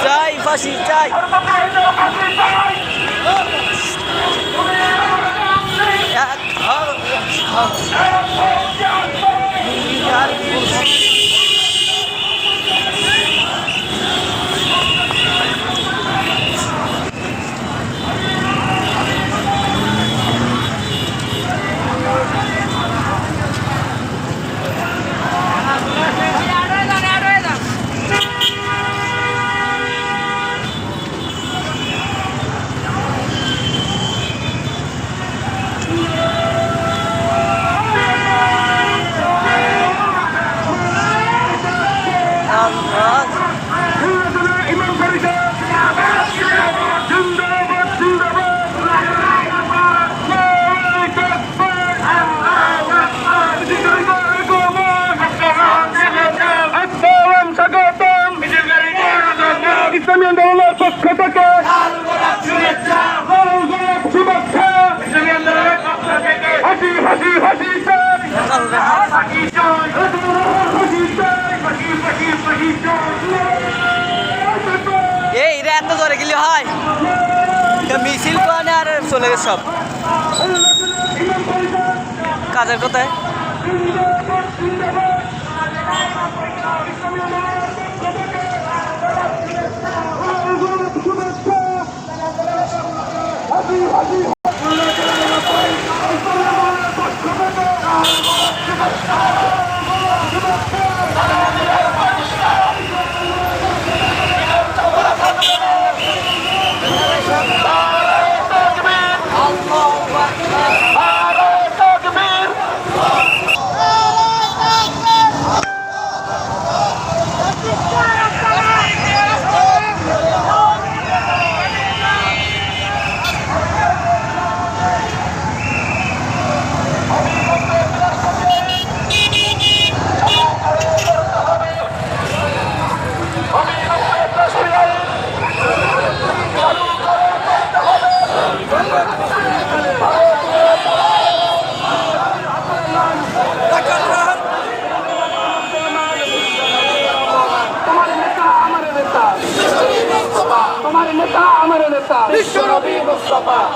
চাই ফাঁসি চাই। ইসলামী আন্দোলনের পক্ষ থেকে ফাঁসি ফাঁসি ফাঁসি এই রে এত জোরে গেলে হয় মিছিল করে আর চলে গেছে সব কাজের কোথায়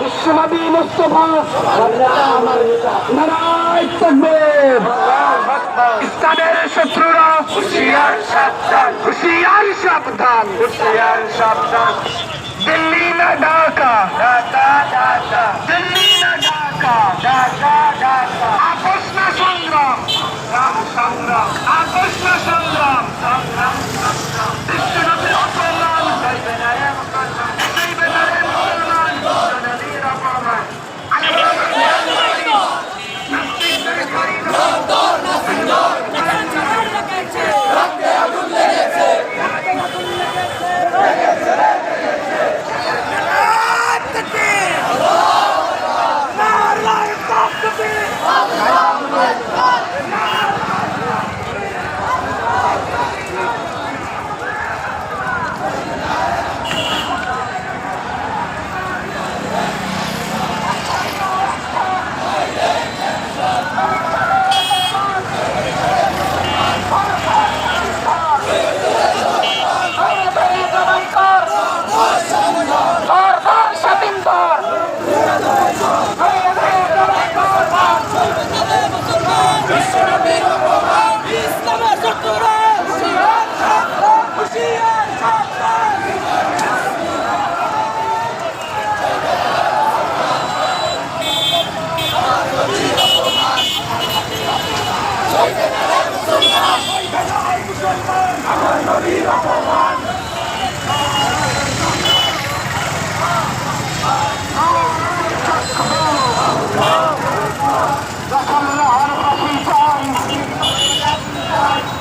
বিশ্বনবী মুস্তাফা নারায়ণ তাকবীর ইসলামের শত্রুরা হুঁশিয়ার সাবধান হুঁশিয়ার সাবধান হুঁশিয়ার সাবধান দিল্লি না ঢাকা ঢাকা ঢাকা দিল্লি না ঢাকা ঢাকা ঢাকা আপোষ না সংগ্রাম সংগ্রাম আপোষ না সংগ্রাম সংগ্রাম সংগ্রাম বিশ্বনবী অপমান চাইবে না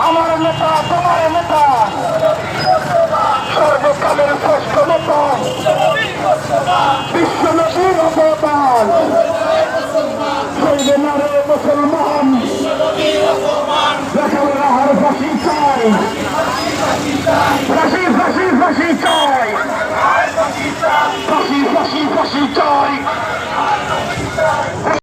আমার নেতা তোমার নেতা সর্বকালের শ্রেষ্ঠ নেতা বিশ্বনবীর অবদান হইবে না রে মুসলমান রাখার ফাঁসি চাই ফাঁসি ফাঁসি ফাঁসি চাই ফাঁসি ফাঁসি ফাঁসি চাই